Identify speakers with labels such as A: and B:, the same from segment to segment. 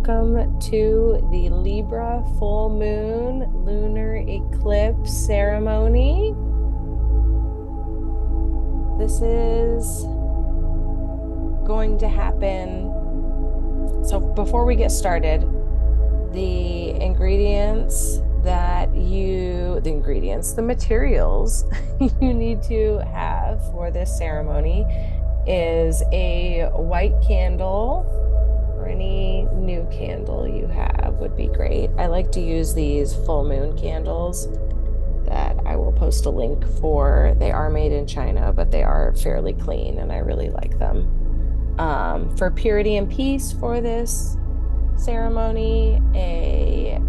A: welcome to the Libra full moon lunar eclipse ceremony. This is going to happen. So before we get started, the materials you need to have for this ceremony is a white candle, or any new candle you have would be great. I like to use these full moon candles that I will post a link for. They are made in China, but they are fairly clean and I really like them. For purity and peace for this ceremony, a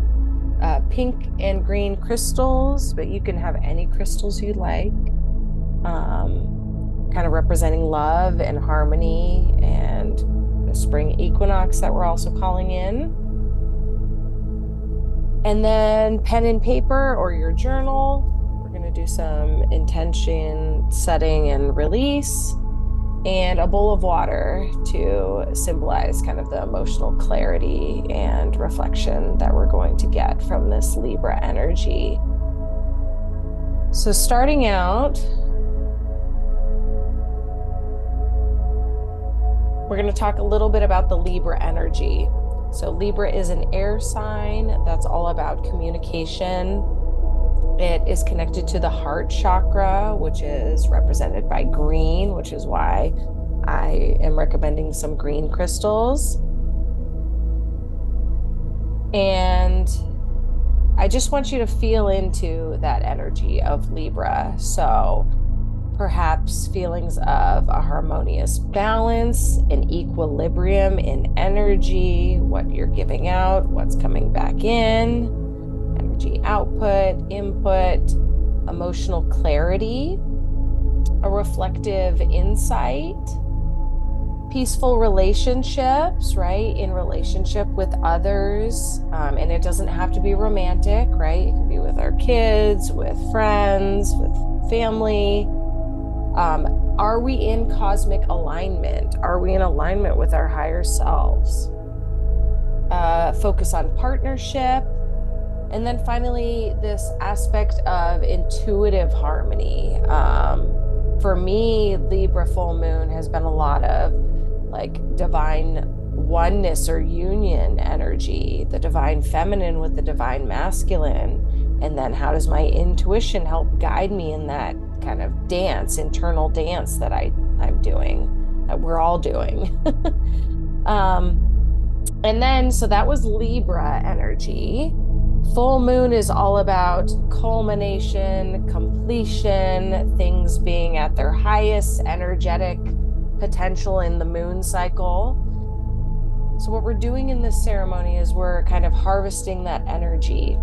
A: pink and green crystals, but you can have any crystals you like, kind of representing love and harmony and the spring equinox that we're also calling in. And then pen and paper or your journal. We're going to do some intention setting and release, and a bowl of water to symbolize kind of the emotional clarity and reflection that we're going to get from this Libra energy. So starting out, we're going to talk a little bit about the Libra energy. So Libra is an air sign that's all about communication. It is connected to the heart chakra, which is represented by green, which is why I am recommending some green crystals. And I just want you to feel into that energy of Libra. So perhaps feelings of a harmonious balance, an equilibrium in energy, what you're giving out, what's coming back in, energy output, input, emotional clarity, a reflective insight, peaceful relationships, right? In relationship with others. And it doesn't have to be romantic, right? It can be with our kids, with friends, with family. Are we in cosmic alignment? Are we in alignment with our higher selves? Focus on partnership. And then finally, this aspect of intuitive harmony. For me, Libra full moon has been a lot of like divine oneness or union energy, the divine feminine with the divine masculine. And then how does my intuition help guide me in that kind of dance, internal dance that I'm doing, that we're all doing? And then, so that was Libra energy. Full moon is all about culmination, completion, things being at their highest energetic potential in the moon cycle. So what we're doing in this ceremony is we're kind of harvesting that energy.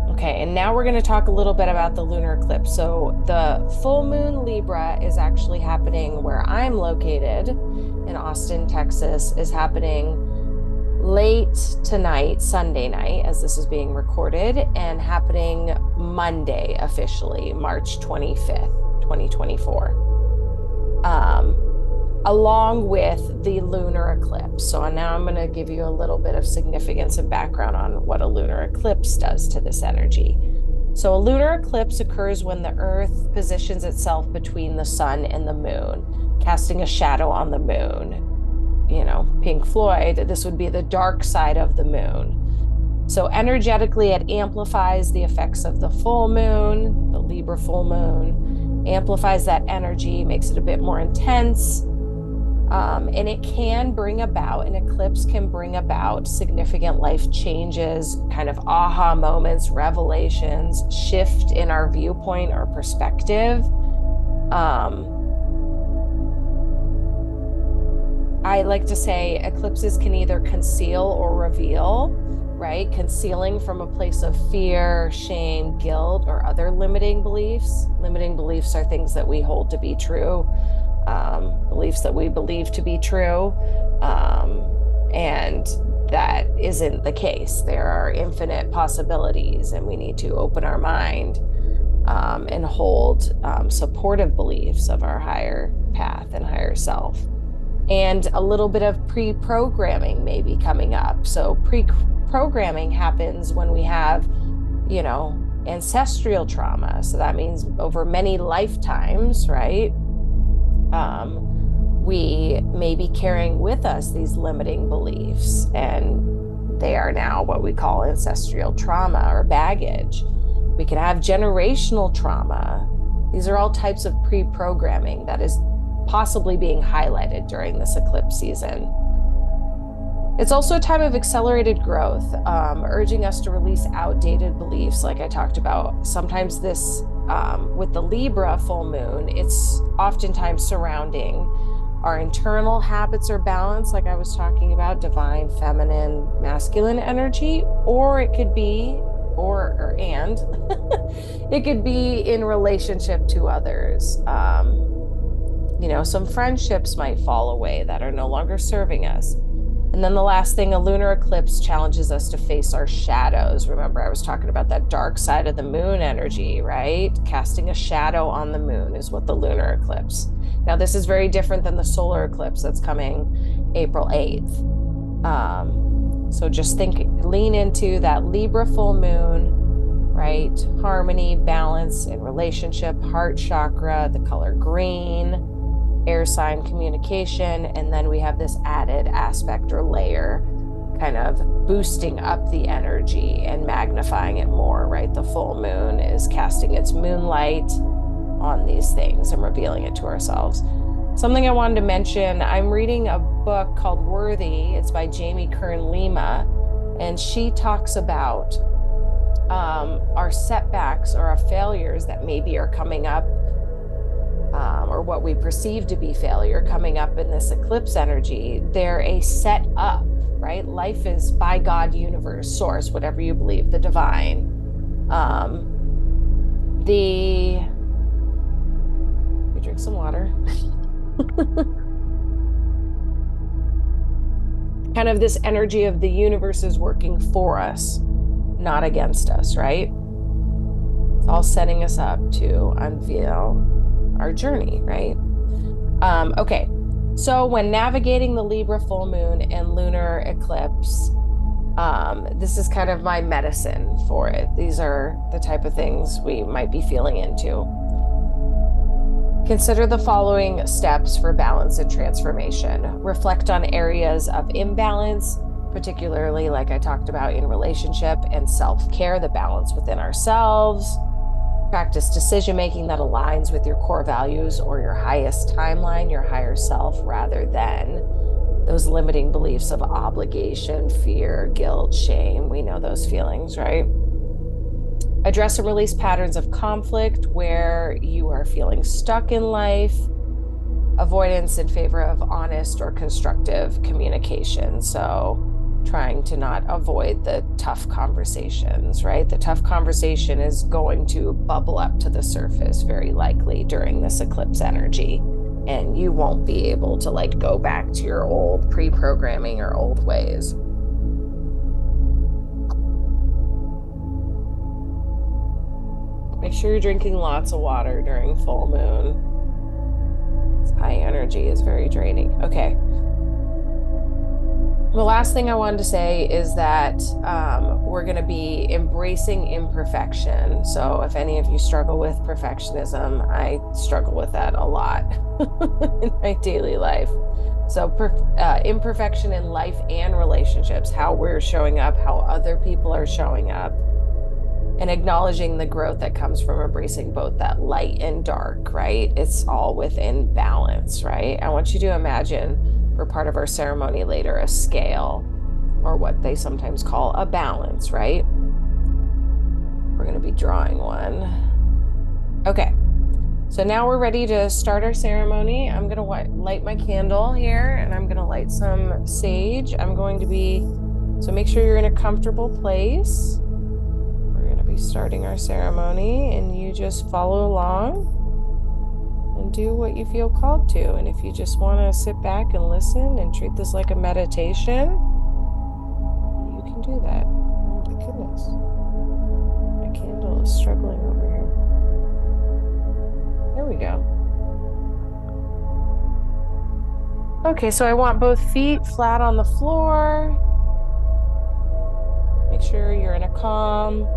A: Okay, and now we're going to talk a little bit about the lunar eclipse. So the full moon Libra is actually happening where I'm located in Austin, Texas, is happening late tonight, Sunday night, as this is being recorded, and happening Monday officially, March 25th, 2024, along with the lunar eclipse. So now I'm going to give you a little bit of significance and background on what a lunar eclipse does to this energy. So a lunar eclipse occurs when the Earth positions itself between the sun and the moon, casting a shadow on the moon. You know, Pink Floyd, this would be the dark side of the moon. So energetically, it amplifies the effects of the full moon, the Libra full moon, amplifies that energy, makes it a bit more intense. And it can bring about, an eclipse can bring about significant life changes, kind of aha moments, revelations, shift in our viewpoint or perspective. I like to say eclipses can either conceal or reveal, right? Concealing from a place of fear, shame, guilt, or other limiting beliefs. Limiting beliefs are things that we hold to be true, beliefs that we believe to be true, and that isn't the case. There are infinite possibilities, and we need to open our mind and hold supportive beliefs of our higher path and higher self. And a little bit of pre-programming may be coming up. So pre-programming happens when we have, ancestral trauma. So that means over many lifetimes, right? We may be carrying with us these limiting beliefs, and they are now what we call ancestral trauma or baggage. We can have generational trauma. These are all types of pre-programming that is possibly being highlighted during this eclipse season. It's also a time of accelerated growth, urging us to release outdated beliefs, like I talked about. Sometimes this, with the Libra full moon, it's oftentimes surrounding our internal habits or balance, like I was talking about, divine, feminine, masculine energy, or it could be, and it could be in relationship to others. Some friendships might fall away that are no longer serving us. And then the last thing, a lunar eclipse challenges us to face our shadows. Remember, I was talking about that dark side of the moon energy, right? Casting a shadow on the moon is what the lunar eclipse. Now, this is very different than the solar eclipse that's coming April 8th. So just lean into that Libra full moon, right? Harmony, balance, and relationship, heart chakra, the color green, air sign communication, and then we have this added aspect or layer kind of boosting up the energy and magnifying it more, right? The full moon is casting its moonlight on these things and revealing it to ourselves. Something I wanted to mention, I'm reading a book called Worthy. It's by Jamie Kern Lima, and she talks about our setbacks or our failures that maybe are coming up, or what we perceive to be failure coming up in this eclipse energy. They're a set up, right? Life is by God, universe, source, whatever you believe, the divine. You drink some water. Kind of this energy of the universe is working for us, not against us, right? It's all setting us up to unveil our journey, right? Okay, so when navigating the Libra full moon and lunar eclipse, this is kind of my medicine for it. These are the type of things we might be feeling into. Consider the following steps for balance and transformation. Reflect on areas of imbalance, particularly like I talked about in relationship and self-care, the balance within ourselves. Practice decision-making that aligns with your core values or your highest timeline, your higher self, rather than those limiting beliefs of obligation, fear, guilt, shame. We know those feelings, right? Address and release patterns of conflict where you are feeling stuck in life. Avoidance in favor of honest or constructive communication. So trying to not avoid the tough conversations, right? The tough conversation is going to bubble up to the surface very likely during this eclipse energy. And you won't be able to go back to your old pre-programming or old ways. Make sure you're drinking lots of water during full moon. This high energy is very draining. Okay. The last thing I wanted to say is that we're going to be embracing imperfection. So if any of you struggle with perfectionism, I struggle with that a lot in my daily life. So imperfection in life and relationships, how we're showing up, how other people are showing up, and acknowledging the growth that comes from embracing both that light and dark, right? It's all within balance, right? I want you to imagine, for part of our ceremony later, a scale, or what they sometimes call a balance, right? We're going to be drawing one. Okay, so now we're ready to start our ceremony. I'm going to light my candle here, and I'm going to light some sage. So make sure you're in a comfortable place. Be starting our ceremony, and you just follow along and do what you feel called to. And if you just want to sit back and listen and treat this like a meditation, you can do that. Oh my goodness, my candle is struggling over here. There we go. Okay, so I want both feet flat on the floor. Make sure you're in a calm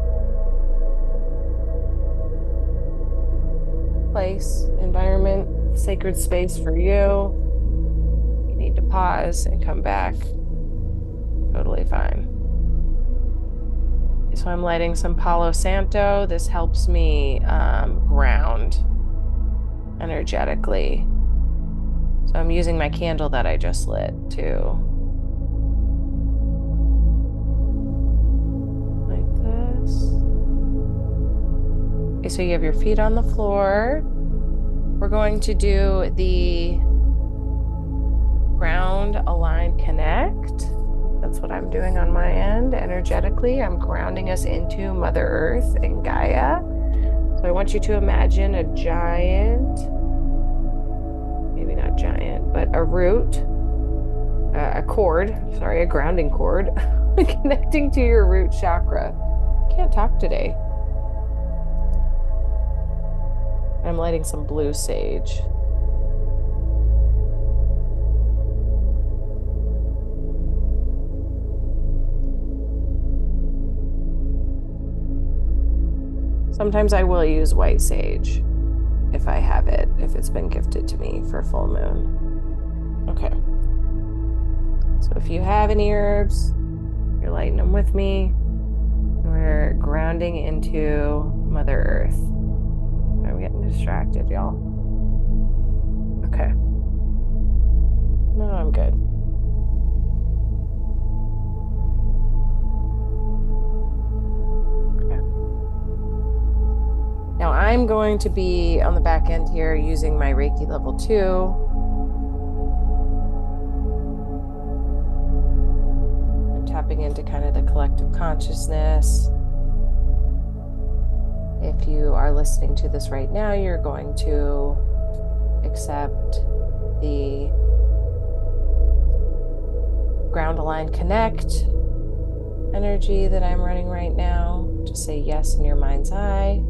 A: place, environment, sacred space for you. You need to pause and come back. Totally fine. So I'm lighting some Palo Santo. This helps me ground energetically. So I'm using my candle that I just lit too. Like this. Okay, so you have your feet on the floor. We're going to do the ground align connect. That's what I'm doing on my end. Energetically, I'm grounding us into Mother Earth and Gaia. So I want you to imagine a giant, maybe not giant, but a root, a grounding cord connecting to your root chakra. Can't talk today. I'm lighting some blue sage. Sometimes I will use white sage if I have it, if it's been gifted to me for full moon. Okay. So if you have any herbs, you're lighting them with me. We're grounding into Mother Earth. I'm getting distracted, y'all. Okay. No, I'm good. Now I'm going to be on the back end here using my Reiki level 2. I'm tapping into kind of the collective consciousness. If you are listening to this right now, you're going to accept the ground align connect energy that I'm running right now. Just say yes in your mind's eye.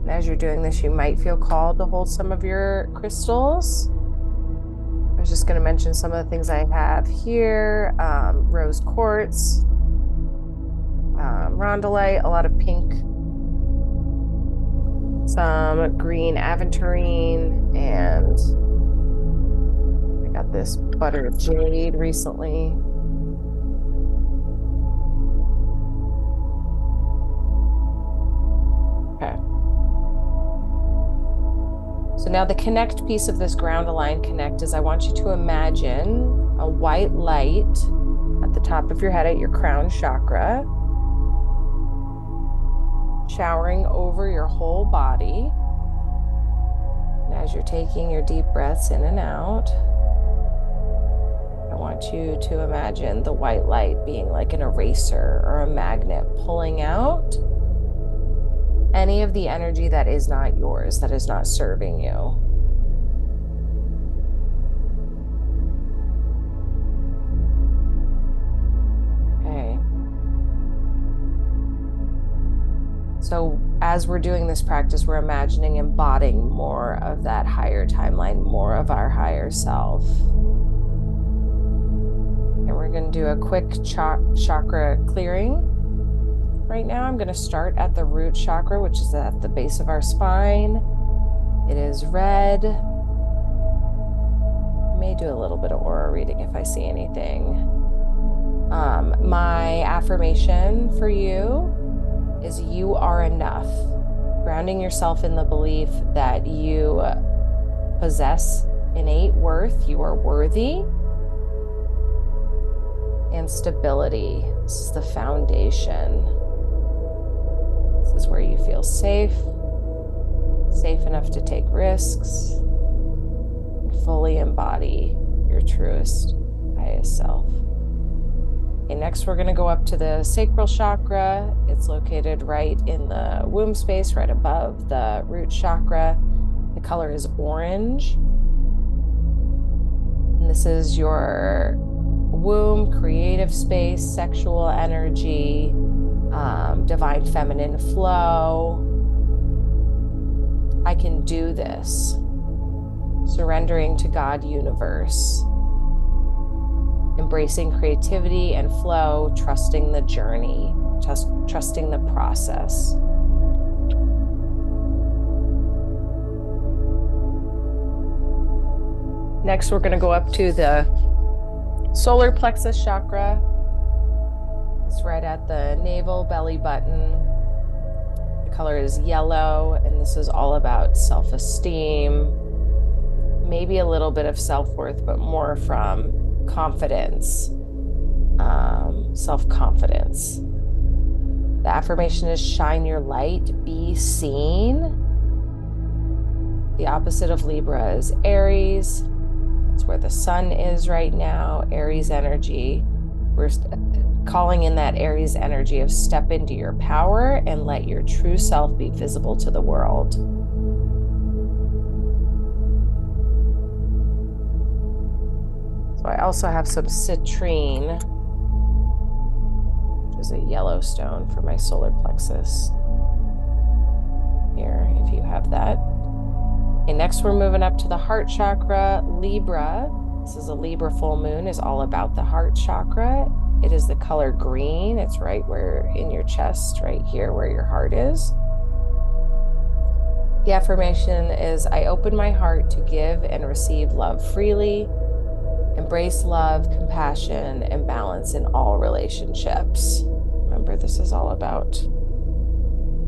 A: And as you're doing this, you might feel called to hold some of your crystals. I was just going to mention some of the things I have here. Rose quartz, rondellite, a lot of pink, some green aventurine, and I got this butter jade recently. Okay. So now the connect piece of this ground align connect is I want you to imagine a white light at the top of your head at your crown chakra, showering over your whole body. And as you're taking your deep breaths in and out, I want you to imagine the white light being like an eraser or a magnet pulling out any of the energy that is not yours, that is not serving you. Okay. So as we're doing this practice, we're imagining embodying more of that higher timeline, more of our higher self. And we're going to do a quick chakra clearing. Right now, I'm going to start at the root chakra, which is at the base of our spine. It is red. I may do a little bit of aura reading if I see anything. My affirmation for you is you are enough. Grounding yourself in the belief that you possess innate worth, you are worthy, and stability. This is the foundation. This is where you feel safe enough to take risks, and fully embody your truest, highest self. Okay, next we're going to go up to the sacral chakra. It's located right in the womb space, right above the root chakra. The color is orange. And this is your womb, creative space, sexual energy, divine feminine flow. I can do this. surrendering to God universe, embracing creativity and flow, trusting the journey, trusting the process. Next, we're going to go up to the solar plexus chakra. It's right at the navel belly button. The color is yellow, and this is all about self-esteem, maybe a little bit of self-worth, but more from confidence, self-confidence. The affirmation is shine your light, be seen. The opposite of Libra is Aries. That's where the sun is right now, Aries energy. We're calling in that Aries energy of step into your power and let your true self be visible to the world. So I also have some citrine, which is a yellow stone for my solar plexus. Here, if you have that. Okay, next we're moving up to the heart chakra, Libra. This is a Libra full moon, is all about the heart chakra. It is the color green. It's right where in your chest, right here where your heart is. The affirmation is, I open my heart to give and receive love freely, embrace love, compassion, and balance in all relationships. Remember, this is all about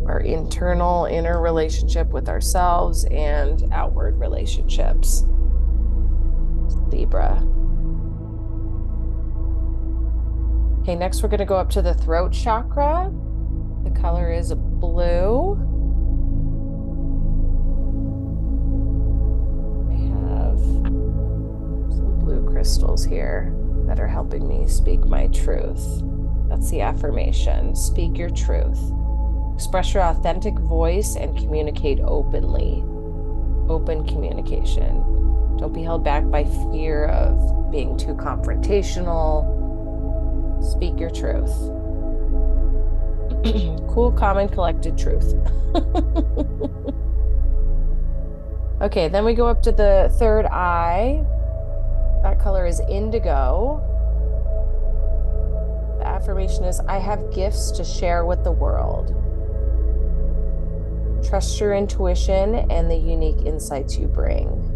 A: our inner relationship with ourselves and outward relationships. Libra. Okay, next we're going to go up to the throat chakra. The color is blue. I have some blue crystals here that are helping me speak my truth. That's the affirmation. Speak your truth. Express your authentic voice and communicate openly. Open communication. Don't be held back by fear of being too confrontational. Speak your truth. Cool, calm, and collected truth. Okay, then we go up to the third eye. That color is indigo. The affirmation is, I have gifts to share with the world. Trust your intuition and the unique insights you bring.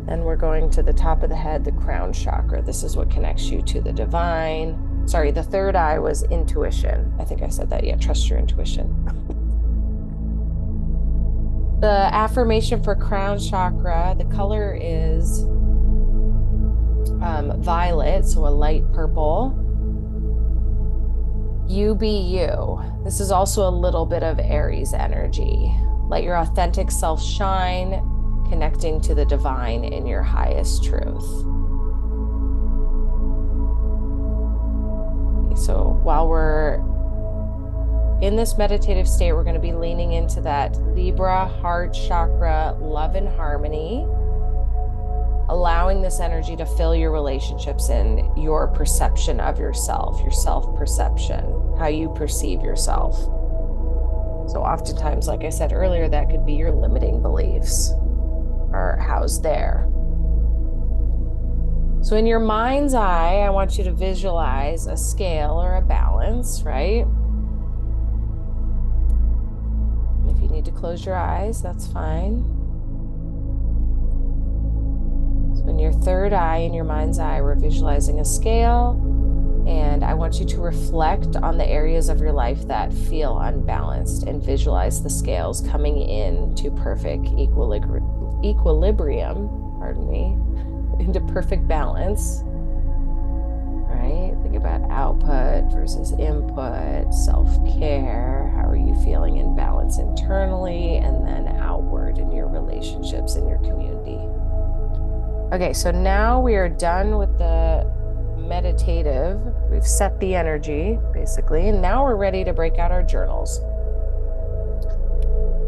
A: And we're going to the top of the head, the crown chakra. This is what connects you to the divine. Sorry, the third eye was intuition. I think I said that. Yeah, trust your intuition. The affirmation for crown chakra, the color is violet, so a light purple. You be you. This is also a little bit of Aries energy. Let your authentic self shine, connecting to the divine in your highest truth. Okay, so while we're in this meditative state, we're going to be leaning into that Libra heart chakra, love and harmony, allowing this energy to fill your relationships and your perception of yourself, your self-perception, how you perceive yourself. So oftentimes, like I said earlier, that could be your limiting beliefs are housed there. So in your mind's eye, I want you to visualize a scale or a balance, right? If you need to close your eyes, that's fine. So in your third eye, in your mind's eye, we're visualizing a scale, and I want you to reflect on the areas of your life that feel unbalanced and visualize the scales coming in to perfect equilibrium, pardon me, into perfect balance, right? Think about output versus input, self-care. How are you feeling in balance internally and then outward in your relationships in your community? Okay, so now we are done with the meditative. We've set the energy, basically, and now we're ready to break out our journals.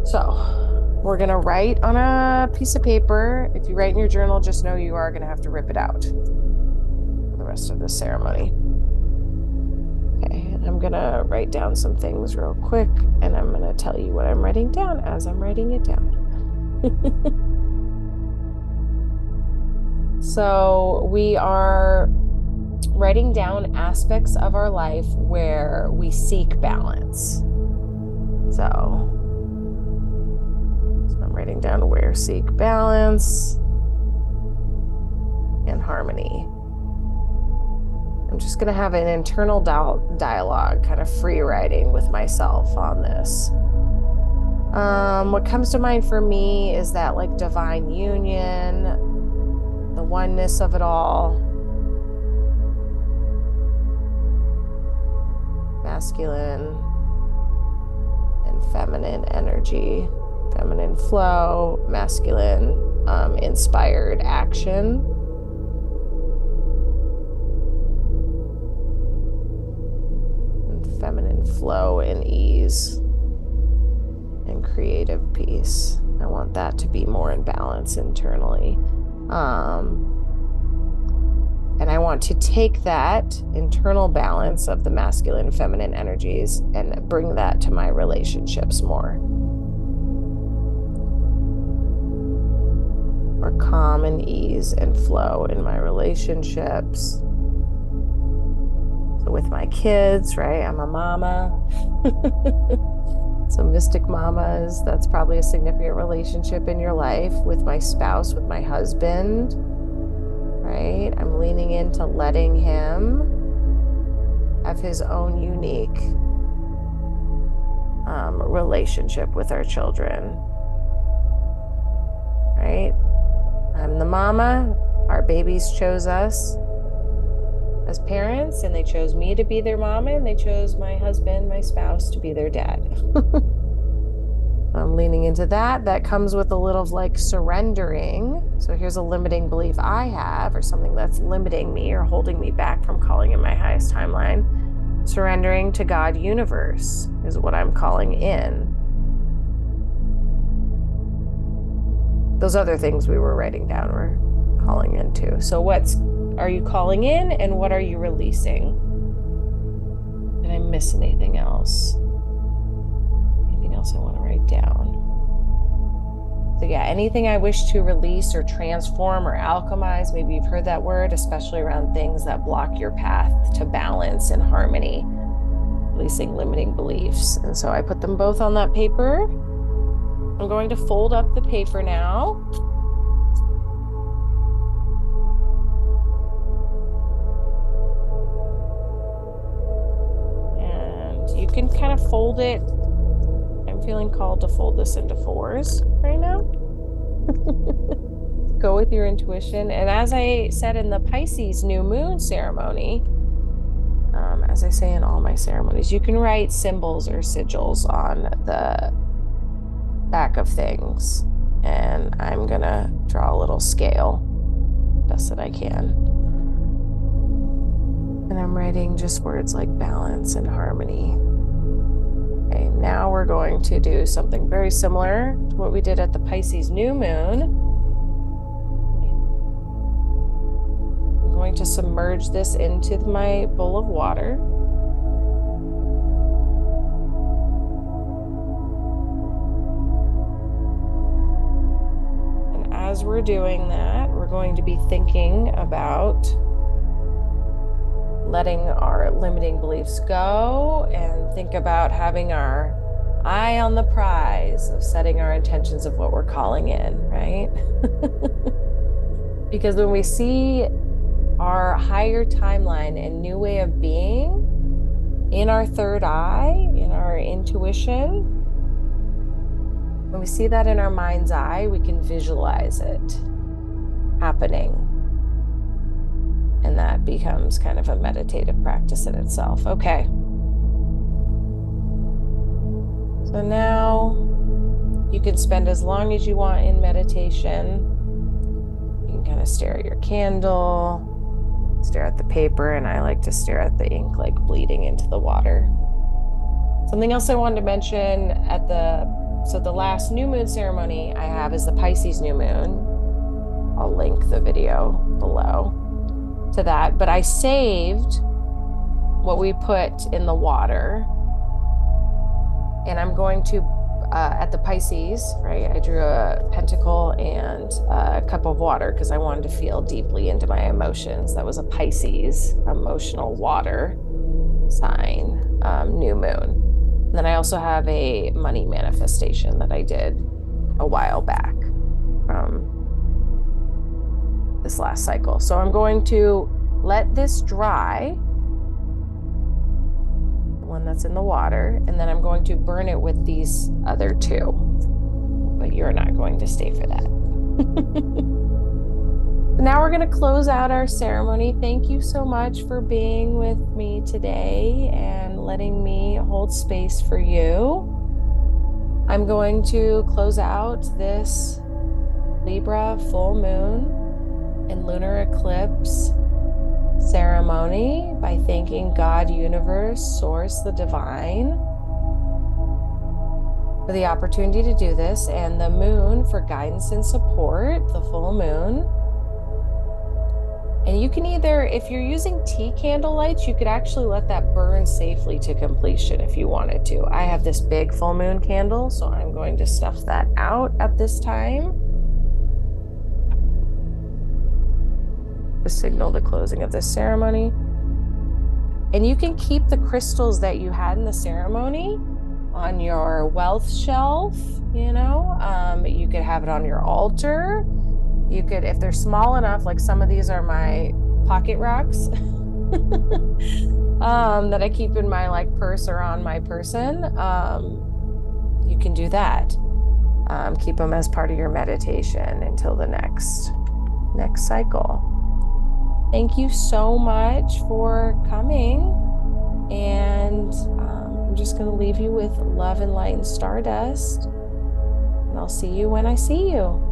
A: So we're going to write on a piece of paper. If you write in your journal, just know you are going to have to rip it out for the rest of the ceremony. Okay, and I'm I'm gonna write down some things real quick, and I'm gonna tell you what I'm writing down as I'm writing it down. So we are writing down aspects of our life where we seek balance. So I'm writing down where seek balance and harmony. I'm just going to have an internal dialogue, kind of free writing with myself on this. What comes to mind for me is that like divine union, the oneness of it all, masculine and feminine energy, feminine flow, masculine inspired action. And feminine flow and ease and creative peace. I want that to be more in balance internally. And I want to take that internal balance of the masculine and feminine energies and bring that to my relationships more. More calm and ease and flow in my relationships. So with my kids, right? I'm a mama. So mystic mamas, that's probably a significant relationship in your life. With my spouse, with my husband, right? I'm leaning into letting him have his own unique relationship with our children, right? I'm the mama. Our babies chose us as parents, and they chose me to be their mama, and they chose my husband, my spouse, to be their dad. I'm leaning into that. That comes with a little of like surrendering. So here's a limiting belief I have, or something that's limiting me or holding me back from calling in my highest timeline. Surrendering to God universe is what I'm calling in. Those other things we were writing down were calling into. So what are you calling in, and what are you releasing? Did I miss anything else? Anything else I want to write down? So yeah, anything I wish to release or transform or alchemize, maybe you've heard that word, especially around things that block your path to balance and harmony, releasing limiting beliefs. And so I put them both on that paper. I'm going to fold up the paper now. And you can kind of fold it. I'm feeling called to fold this into 4s right now. Go with your intuition. And as I said in the Pisces new moon ceremony, as I say in all my ceremonies, you can write symbols or sigils on the back of things. And I'm gonna draw a little scale, best that I can. And I'm writing just words like balance and harmony. Okay, now we're going to do something very similar to what we did at the Pisces new moon. I'm going to submerge this into my bowl of water. And as we're doing that, we're going to be thinking about letting our limiting beliefs go, and think about having our eye on the prize of setting our intentions of what we're calling in, right? Because when we see our higher timeline and new way of being in our third eye, in our intuition, when we see that in our mind's eye, we can visualize it happening. And that becomes kind of a meditative practice in itself. Okay. So now you can spend as long as you want in meditation. You can kind of stare at your candle, stare at the paper, and I like to stare at the ink like bleeding into the water. Something else I wanted to mention at the last new moon ceremony I have is the Pisces new moon. I'll link the video below to that, but I saved what we put in the water. And I'm going to, at the Pisces, right? I drew a pentacle and a cup of water because I wanted to feel deeply into my emotions. That was a Pisces, emotional water sign, new moon. And then I also have a money manifestation that I did a while back from this last cycle. So I'm going to let this dry, the one that's in the water, and then I'm going to burn it with these other two. But you're not going to stay for that. Now we're going to close out our ceremony. Thank you so much for being with me today and letting me hold space for you. I'm going to close out this Libra full moon and lunar eclipse ceremony by thanking God, universe, source, the divine, for the opportunity to do this, and the moon for guidance and support, the full moon. And you can either, if you're using tea candle lights, you could actually let that burn safely to completion if you wanted to. I have this big full moon candle, so I'm going to snuff that out at this time to signal the closing of this ceremony. And you can keep the crystals that you had in the ceremony on your wealth shelf, you know, you could have it on your altar. You could, if they're small enough, like some of these are my pocket rocks that I keep in my like purse or on my person. You can do that. Keep them as part of your meditation until the next cycle. Thank you so much for coming. And I'm just going to leave you with love and light and stardust. And I'll see you when I see you.